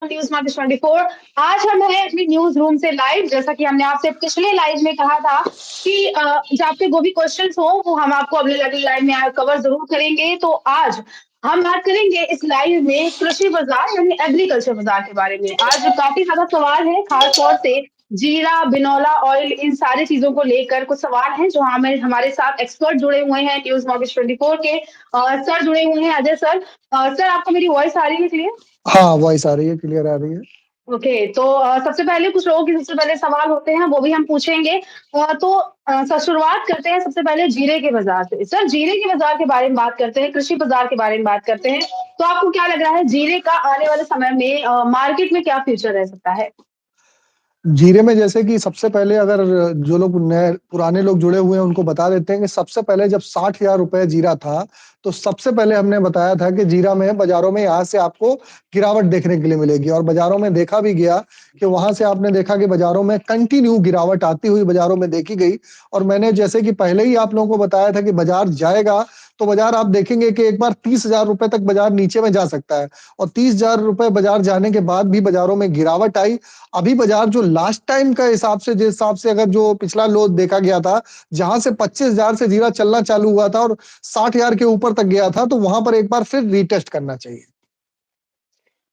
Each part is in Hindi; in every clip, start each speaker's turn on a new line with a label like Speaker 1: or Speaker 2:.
Speaker 1: News market 24। आज हम हैं अपनी न्यूज़ रूम से लाइव, जैसा कि हमने आपसे पिछले लाइव में कहा था कि जो आपके जो भी क्वेश्चंस हो वो हम आपको अगले लाइव में कवर ज़रूर करेंगे। तो आज हम बात करेंगे इस लाइव में कृषि बाज़ार यानी एग्रीकल्चर बाज़ार के बारे में। आज काफ़ी ज़्यादा सवाल हैं, खास तौर से जीरा, बिनौला ऑयल इन सारी चीज़ों को लेकर कुछ सवाल हैं जो हमें हमारे साथ एक्सपर्ट जुड़े हुए हैं न्यूज़ मॉर्केट 24 के सर जुड़े हुए हैं, अजय सर। सर आपको मेरी वॉइस आ रही है क्लियर?
Speaker 2: हाँ, वॉइस आ रही है, क्लियर आ रही है।
Speaker 1: ओके, तो सबसे पहले कुछ लोगों के सबसे पहले सवाल होते हैं, वो भी हम पूछेंगे। सर शुरुआत करते हैं सबसे पहले जीरे के बाज़ार से। सर जीरे के बाज़ार के बारे में बात करते हैं, कृषि बाज़ार के बारे में बात करते हैं। तो आपको क्या लग रहा है जीरे का आने वाले समय में मार्केट में क्या फ्यूचर रह सकता है?
Speaker 2: जीरे में जैसे कि सबसे पहले अगर जो लोग नए पुराने लोग जुड़े हुए हैं उनको बता देते हैं कि सबसे पहले जब 60,000 रुपए जीरा था, तो सबसे पहले हमने बताया था कि जीरा में बाज़ारों में यहाँ से आपको गिरावट देखने के लिए मिलेगी और बाज़ारों में देखा भी गया कि वहाँ से आपने देखा कि बाज़ारों में कंटिन्यू गिरावट आती हुई बाज़ारों में देखी गई और मैंने जैसे कि पहले ही आप लोगों को बताया था कि बाज़ार जाएगा, तो बाज़ार आप देखेंगे कि एक बार 30,000 रुपए तक बाज़ार नीचे में जा सकता है और 30,000 रुपए बाज़ार जाने के बाद भी बाज़ारों में गिरावट आई। अभी बाज़ार जो लास्ट टाइम का हिसाब से जिस हिसाब से अगर जो पिछला लो देखा गया था, जहाँ से 25,000 से जीरा चलना चालू हुआ था और 60,000 के ऊपर तक गया था, तो वहाँ पर एक बार फिर रीटेस्ट करना चाहिए।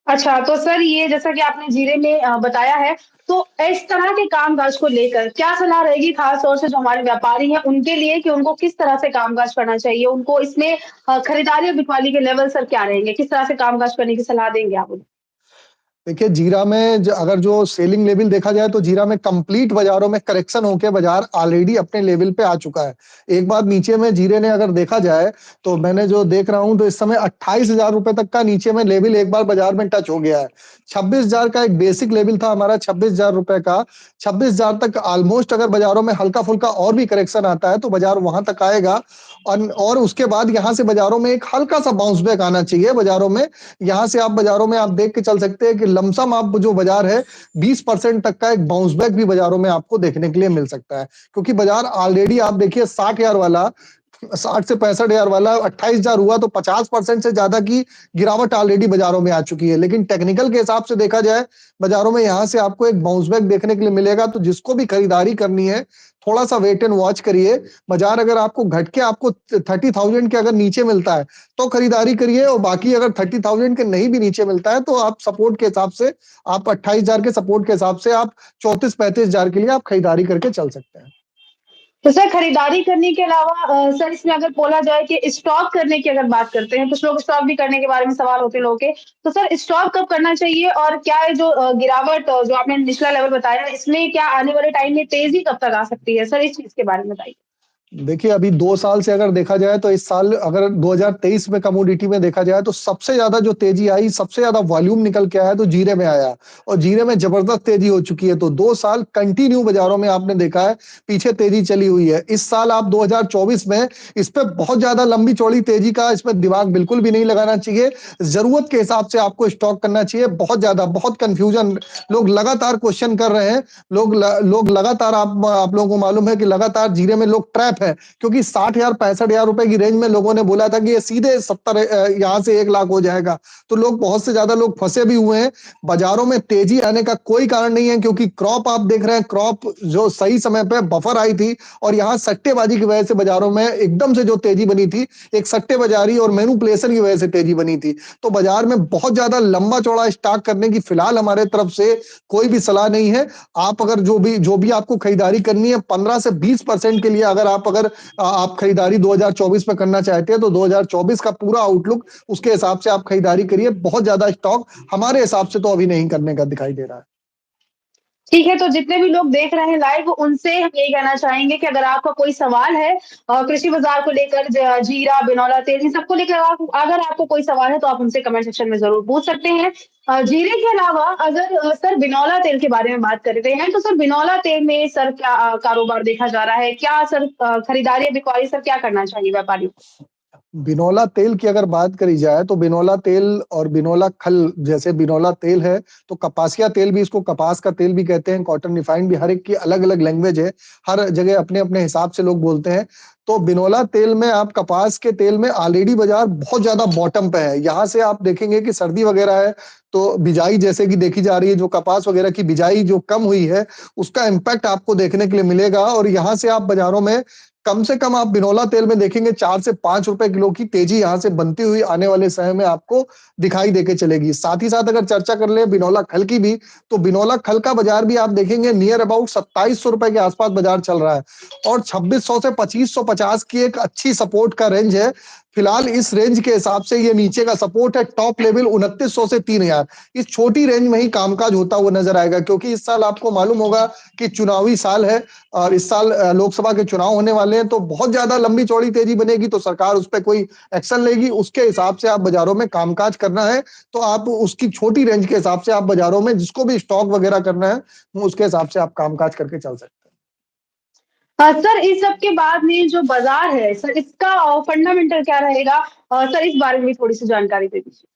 Speaker 1: अच्छा, तो सर ये जैसा कि आपने जीरे में बताया है, तो इस तरह के कामकाज को लेकर क्या सलाह रहेगी खास तौर से जो हमारे व्यापारी हैं उनके लिए कि उनको किस तरह से कामकाज करना चाहिए? उनको इसमें खरीदारी और बिकवाली के लेवल सर क्या रहेंगे? किस तरह से कामकाज करने की सलाह देंगे आप उन्हें?
Speaker 2: देखिए, जीरा में अगर जो सेलिंग लेवल देखा जाए तो जीरा में कंप्लीट बाज़ारों में करेक्शन होके बाज़ार ऑलरेडी अपने लेवल पे आ चुका है। एक बार नीचे में जीरे ने अगर देखा जाए, तो मैंने जो देख रहा हूँ तो इस समय 28,000 रुपए तक का नीचे में लेवल एक बार बाज़ार में टच हो गया है। 26,000 का एक बेसिक लेवल था हमारा 26,000 रुपए का, 26,000 तक ऑलमोस्ट अगर बाज़ारों में हल्का-फुल्का और भी करेक्शन आता है, तो बाज़ार वहाँ तक आएगा और उसके बाद यहाँ से बाज़ारों में एक हल्का-सा बाउंस बैक आना चाहिए बाज़ारों में। यहाँ से आप बाज़ारों में आप देख के चल सकते हैं कि लमसम आप जो बाज़ार है 20% तक का एक बाउंस बैक भी बाज़ारों में आपको देखने के लिए मिल सकता है। क्योंकि बाज़ार ऑलरेडी आप देखिए 60,000 वाला 60 से 65,000 वाला 28,000 हुआ तो 50% से ज़्यादा की गिरावट ऑलरेडी बाज़ारों में आ चुकी है। लेकिन टेक्निकल के हिसाब से देखा जाए, बाज़ारों में यहाँ से आपको एक बाउंस बैक देखने के लिए मिलेगा, तो जिसको भी खरीदारी करनी है, थोड़ा-सा वेट एंड वॉच करिए। बाज़ार अगर आपको घट के आपको 30,000 के अगर नीचे मिलता है, तो खरीदारी करिए और बाकी अगर 30,000 के नहीं भी नीचे मिलता है, तो आप सपोर्ट के हिसाब से आप 28,000 के सपोर्ट के हिसाब से आप 34-35,000 के लिए आप खरीदारी करके चल सकते हैं।
Speaker 1: तो सर खरीदारी करने के अलावा सर इसमें अगर बोला जाए कि स्टॉक करने की अगर बात करते हैं, कुछ लोग स्टॉक भी करने के बारे में सवाल होते हैं लोगों के, तो सर स्टॉक कब करना चाहिए और क्या है जो गिरावट जो आपने निचला लेवल बताया, इसमें क्या आने वाले टाइम में तेज़ी कब तक आ सकती है? सर इस चीज़ के बारे में बताइए।
Speaker 2: देखिए, अभी 2 साल से अगर देखा जाए तो इस साल अगर 2023 में कमोडिटी में देखा जाए तो सबसे ज़्यादा जो तेज़ी आई, सबसे ज़्यादा वॉल्यूम निकल के आया तो जीरे में आया और जीरे में ज़बरदस्त तेज़ी हो चुकी है। तो 2 साल कंटिन्यू बाज़ारों में आपने देखा है, पीछे तेज़ी चली हुई है। इस साल आप 2024 में इस पे बहुत ज़्यादा लंबी-चौड़ी तेज़ी का इसमें दिमाग बिल्कुल भी नहीं लगाना चाहिए। ज़रूरत के हिसाब से आपको स्टॉक करना चाहिए। बहुत ज़्यादा, बहुत कन्फ्यूज़न लोग लगातार क्वेश्चन कर रहे हैं। लोग लगातार आप लोगों को मालूम है कि लगातार जीरे में लोग ट्रैप है क्योंकि 60,000 65,000 रुपए की रेंज में लोगों ने बोला था कि ये सीधे 70 यहाँ से 1 लाख हो जाएगा। तो लोग बहुत से ज़्यादा लोग फँसे भी हुए हैं। बाज़ारों में तेज़ी आने का कोई कारण नहीं है क्योंकि क्रॉप आप देख रहे हैं, क्रॉप जो सही समय पे बफर आई थी और यहाँ सट्टेबाजी की वजह से बाज़ारों में एकदम से जो तेज़ी बनी थी, एक सट्टेबाज़ारी और मैनिपुलेशन की वजह से तेज़ी बनी थी। तो बाज़ार में बहुत ज़्यादा लंबा-चौड़ा स्टॉक करने की फिलहाल हमारे तरफ से कोई भी सलाह नहीं है। आप अगर जो भी आपको खरीदारी करनी है 15 से 20% के लिए अगर आप खरीदारी 2024 में करना चाहते हैं तो 2024 का पूरा आउटलुक उसके हिसाब से आप खरीदारी करिए। बहुत ज़्यादा स्टॉक हमारे हिसाब से तो अभी नहीं करने का दिखाई दे रहा है।
Speaker 1: ठीक है, तो जितने भी लोग देख रहे हैं लाइव उनसे हम यही कहना चाहेंगे कि अगर आपका कोई सवाल है कृषि बाज़ार को लेकर जीरा, बिनौला तेल इन सबको लेकर अगर आपको कोई सवाल है तो आप हमसे कमेंट सेक्शन में ज़रूर पूछ सकते हैं। जीरे के अलावा अगर सर बिनौला तेल के बारे में बात करते हैं, तो सर बिनौला तेल में सर क्या कारोबार देखा जा रहा है? क्या सर खरीदारी या बिकवाली सर क्या करना चाहिए व्यापारियों को?
Speaker 2: बिनौला तेल की अगर बात करी जाए तो बिनौला तेल और बिनौला खल, जैसे बिनौला तेल है तो कपासिया तेल भी, इसको कपास का तेल भी कहते हैं, कॉटन रिफाइंड भी, हर एक की अलग-अलग लैंग्वेज है। हर जगह अपने-अपने हिसाब से लोग बोलते हैं। तो बिनौला तेल में, आप कपास के तेल में ऑलरेडी बाज़ार बहुत ज़्यादा बॉटम पे है। यहाँ से आप देखेंगे कि सर्दी वगैरह है तो बिजाई जैसे कि देखी जा रही है, जो कपास वगैरह की बिजाई जो कम हुई है, उसका इम्पैक्ट आपको देखने के लिए मिलेगा और यहाँ से आप बाज़ारों में कम से कम आप बिनौला तेल में देखेंगे 4 से 5 रुपए किलो की तेजी यहाँ से बनती हुई आने वाले समय में आपको दिखाई देके चलेगी। साथ ही साथ अगर चर्चा कर लें बिनौला खल की भी, तो बिनौला खल का बाजार भी आप देखेंगे नियर अबाउट 2700 रुपए के आसपास बाजार चल रहा है और 2600 से 2550 की एक अच्छी सपोर्ट का रेंज है। फिलहाल इस रेंज के हिसाब से ये नीचे का सपोर्ट है, टॉप लेवल 2900 से 3000। इस छोटी रेंज में ही कामकाज होता हुआ नजर आएगा, क्योंकि इस साल आपको मालूम होगा कि चुनावी साल है और इस साल लोकसभा के चुनाव होने वाले हैं, तो बहुत ज्यादा लंबी चौड़ी तेजी बनेगी तो सरकार उस पर कोई एक्शन लेगी। उसके हिसाब से आप बाजारों में कामकाज करना है तो आप उसकी छोटी रेंज के हिसाब से आप बाजारों में जिसको भी स्टॉक वगैरह करना है, उसके हिसाब से आप कामकाज करके चल सकते हैं।
Speaker 1: सर इस सब के बाद में जो बाजार है सर, इसका फंडामेंटल क्या रहेगा? सर इस बारे में भी थोड़ी सी जानकारी दे दीजिए।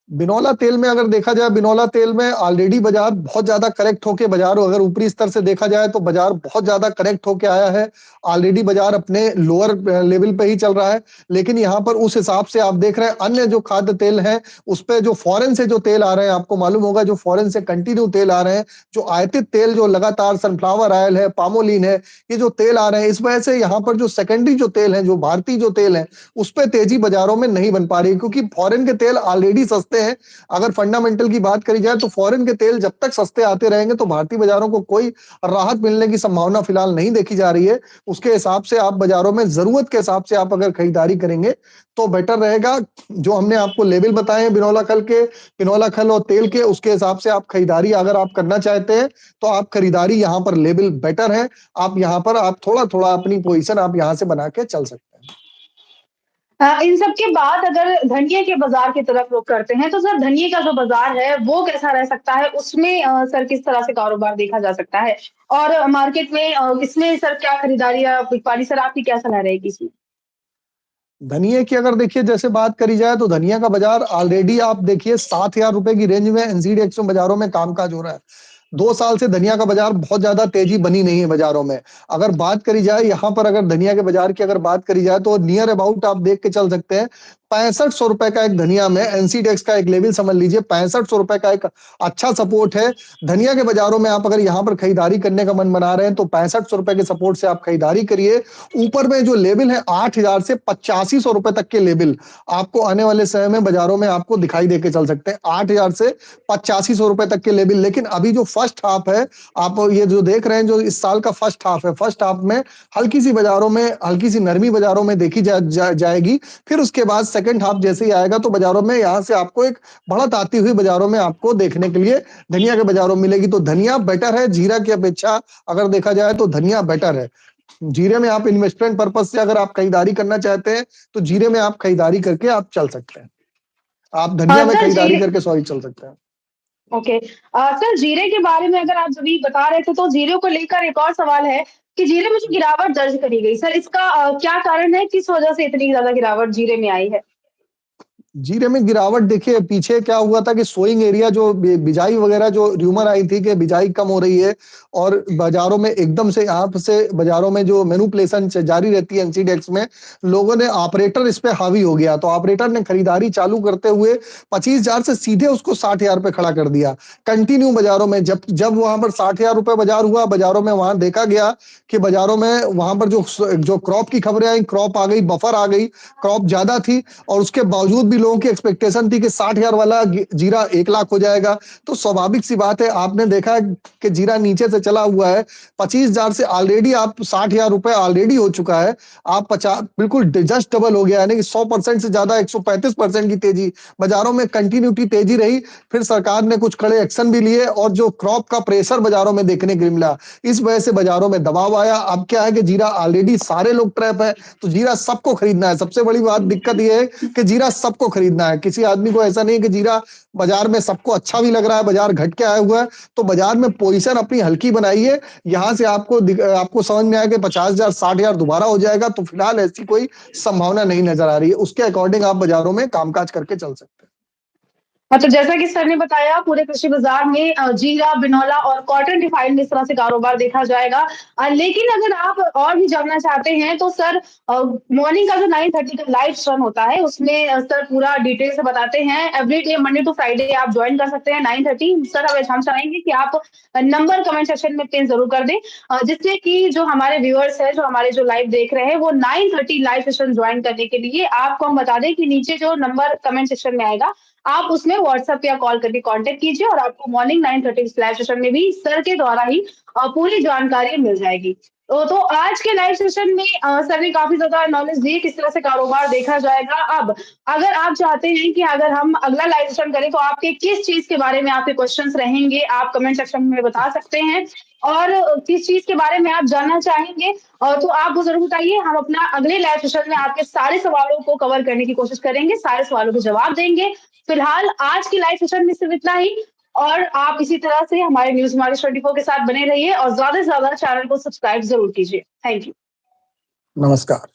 Speaker 2: बिनौला तेल में अगर देखा जाए, बिनौला तेल में ऑलरेडी बाजार बहुत ज्यादा करेक्ट होके, बाजार अगर ऊपरी स्तर से देखा जाए तो बाजार बहुत ज्यादा करेक्ट होके आया है। ऑलरेडी बाजार अपने लोअर लेवल पे ही चल रहा है, लेकिन यहाँ पर उस हिसाब से आप देख रहे हैं अन्य जो खाद्य तेल हैं उस पे जो फॉरेन से जो तेल आ रहे हैं, आपको मालूम होगा जो फॉरेन से कंटिन्यू तेल आ रहे हैं, जो आयातित तेल जो लगातार सनफ्लावर ऑयल है, पामोलिन है, ये जो तेल आ रहे हैं, इस वजह से यहाँ पर जो सेकेंडरी जो तेल है, जो भारतीय जो तेल है, उस पर तेजी बाजारों में नहीं बन पा रही, क्योंकि फॉरेन के तेल ऑलरेडी सस्ते हैं। अगर फंडामेंटल की बात करी जाए तो फॉरेन के तेल जब तक सस्ते आते रहेंगे तो भारतीय बाजारों को कोई राहत मिलने की संभावना फिलहाल नहीं देखी जा रही है। उसके हिसाब से आप बाजारों में जरूरत के हिसाब से आप अगर खरीदारी करेंगे तो बेटर रहेगा। जो हमने आपको लेवल बताए हैं बिनौला खल के, बिनौला खल और तेल के, उसके हिसाब से आप खरीदारी अगर आप करना चाहते हैं तो आप खरीदारी यहाँ पर लेवल बेटर है। आप यहाँ पर आप थोड़ा थोड़ा अपनी पोजीशन आप यहाँ से बना के चल सकते हैं।
Speaker 1: इन सब के बाद अगर धनिये के बाजार की तरफ रुख करते हैं, तो सर धनिये का जो बाजार है, वो कैसा रह सकता है? उसमें सर किस तरह से कारोबार देखा जा सकता है? और मार्केट में इसमें सर क्या खरीदारी या बिकवाली सर आपकी क्या सलाह रहेगी इसमें?
Speaker 2: धनिये की अगर देखिए जैसे बात करी जाए तो धनिया का बाजार ऑलरेडी आप देखिए 7,000 रुपए की रेंज में एनसीडीएक्स में बाजारों में कामकाज हो रहा है। 2 साल से धनिया का बाजार बहुत ज्यादा तेजी बनी नहीं है बाजारों में। अगर बात करी जाए यहाँ पर, अगर धनिया के बाजार की अगर बात करी जाए तो नियर अबाउट आप देख के चल सकते हैं 6500 रुपए का एक धनिया में एनसीडेक्स का एक लेवल समझ लीजिए, 6500 रुपए का एक अच्छा सपोर्ट है। धनिया के बाजारों में आप अगर यहाँ पर खरीदारी करने का मन बना रहे हैं तो 6500 रुपए के सपोर्ट से आप खरीदारी करिए। ऊपर में जो लेवल है 8000 से 8500 रुपए तक के लेवल आपको आने वाले समय में बाजारों में आपको दिखाई देके चल सकते हैं, 8000 से 8500 रुपए तक के लेवल। लेकिन अभी जो फर्स्ट हाफ है, आप ये जो देख रहे हैं, जो इस साल का फर्स्ट हाफ है, फर्स्ट हाफ में हल्की सी बाजारों में, हल्की सी नरमी बाजारों में देखी जाएगी। फिर उसके बाद सेकंड हाफ जैसे ही आएगा तो बाजारों में यहाँ से आपको एक बढ़त आती हुई बाजारों में आपको देखने के लिए धनिया के बाजारों में मिलेगी। तो धनिया बेटर है जीरा की अपेक्षा, अगर देखा जाए तो धनिया बेटर है। जीरे में आप इन्वेस्टमेंट पर्पज से अगर आप खरीदारी करना चाहते हैं तो जीरे में आप खरीदारी करके आप चल सकते हैं। आप धनिया में
Speaker 1: सर
Speaker 2: खरीदारी
Speaker 1: जीरे
Speaker 2: करके सॉरी चल सकते हैं।
Speaker 1: ओके। सर जीरे के बारे में अगर आप अभी बता रहे थे, तो जीरे को लेकर एक और सवाल है कि जीरे में जो गिरावट दर्ज करी गई, सर इसका क्या कारण है? किस वजह से इतनी ज़्यादा गिरावट जीरे में आई है?
Speaker 2: जीरे में गिरावट देखिए, पीछे क्या हुआ था कि सोइंग एरिया जो बिजाई वगैरह जो र्यूमर आई थी कि बिजाई कम हो रही है और बाजारों में एकदम से यहाँ से बाजारों में जो मैनिपुलेशन जारी रहती है एनसीडेक्स में, लोगों ने ऑपरेटर इस पे हावी हो गया तो ऑपरेटर ने खरीदारी चालू करते हुए 25,000 से सीधे उसको 60,000 पे खड़ा कर दिया। कंटिन्यू बाजारों में जब जब वहां पर 60,000 रुपए बाजार हुआ, बाजारों में वहां देखा गया कि बाजारों में वहां पर जो जो क्रॉप की खबरें आई, क्रॉप आ गई, बफर आ गई, क्रॉप ज्यादा थी और उसके बावजूद भी लोगों की एक्सपेक्टेशन थी कि 60,000 वाला जीरा 1 लाख हो जाएगा। तो स्वाभाविक सी बात है, आपने देखा कि जीरा नीचे से चला हुआ है 25,000 से ऑलरेडी आप 60,000 रुपए ऑलरेडी हो चुका है। आप 50 बिल्कुल जस्ट डबल हो गया, यानी कि 100% से ज्यादा 135% की तेजी बाजारों में कंटिन्यूटी तेजी रही। फिर सरकार ने कुछ कड़े एक्शन भी लिए और जो क्रॉप का प्रेशर बाजारों में देखने को मिला, इस वजह से बाजारों में दबाव आया। अब क्या है कि जीरा ऑलरेडी सारे लोग ट्रैप है तो जीरा सबको खरीदना है। सबसे बड़ी बात दिक्कत यह है कि जीरा सबको खरीदना है। किसी आदमी को ऐसा नहीं है कि जीरा बाजार में सबको अच्छा भी लग रहा है, बाजार घट के आया हुआ है, तो बाजार में पोजीशन अपनी हल्की बनाइए। यहाँ से आपको समझ में आया कि 50,000 60,000 दोबारा हो जाएगा, तो फिलहाल ऐसी कोई संभावना नहीं नजर आ रही है। उसके अकॉर्डिंग आप बाजारों में कामकाज करके चल सकते हैं।
Speaker 1: हाँ, तो जैसा कि सर ने बताया पूरे कृषि बाजार में जीरा, बिनौला और कॉटन रिफाइंड इस तरह से कारोबार देखा जाएगा। लेकिन अगर आप और भी जानना चाहते हैं तो सर मॉर्निंग का जो 9:30 का लाइव सेशन होता है उसमें सर पूरा डिटेल से बताते हैं। एवरीडे मंडे टू फ्राइडे आप ज्वाइन कर सकते हैं 9:30। सर हम चाहेंगे कि आप नंबर कमेंट सेक्शन में पिन जरूर कर दें, जिससे कि जो हमारे व्यूअर्स हैं, जो हमारे जो लाइव देख रहे हैं, वो 9:30 लाइव सेशन ज्वाइन करने के लिए आपको हम बता दें कि नीचे जो नंबर कमेंट सेक्शन में आएगा आप उसमें व्हाट्सएप या कॉल करके कांटेक्ट कीजिए और आपको मॉर्निंग 9:30 लाइव सेशन में भी सर के द्वारा ही पूरी जानकारी मिल जाएगी। तो आज के लाइव सेशन में सर ने काफ़ी ज़्यादा नॉलेज दी किस तरह से कारोबार देखा जाएगा। अब अगर आप चाहते हैं कि अगर हम अगला लाइव सेशन करें तो आपके किस चीज़ के बारे में आपके क्वेश्चन्स रहेंगे, आप कमेंट सेक्शन में बता सकते हैं और किस चीज़ के बारे में आप जानना चाहेंगे तो आप वो ज़रूर बताइए। हम अपना अगले लाइव सेशन में आपके सारे सवालों को कवर करने की कोशिश करेंगे, सारे सवालों के जवाब देंगे। फिलहाल आज की लाइव सेशन में सिर्फ इतना ही और आप इसी तरह से हमारे न्यूज़ हिमालय 24 के साथ बने रहिए और ज़्यादा से ज़्यादा चैनल को सब्सक्राइब ज़रूर कीजिए। Thank you.
Speaker 2: नमस्कार।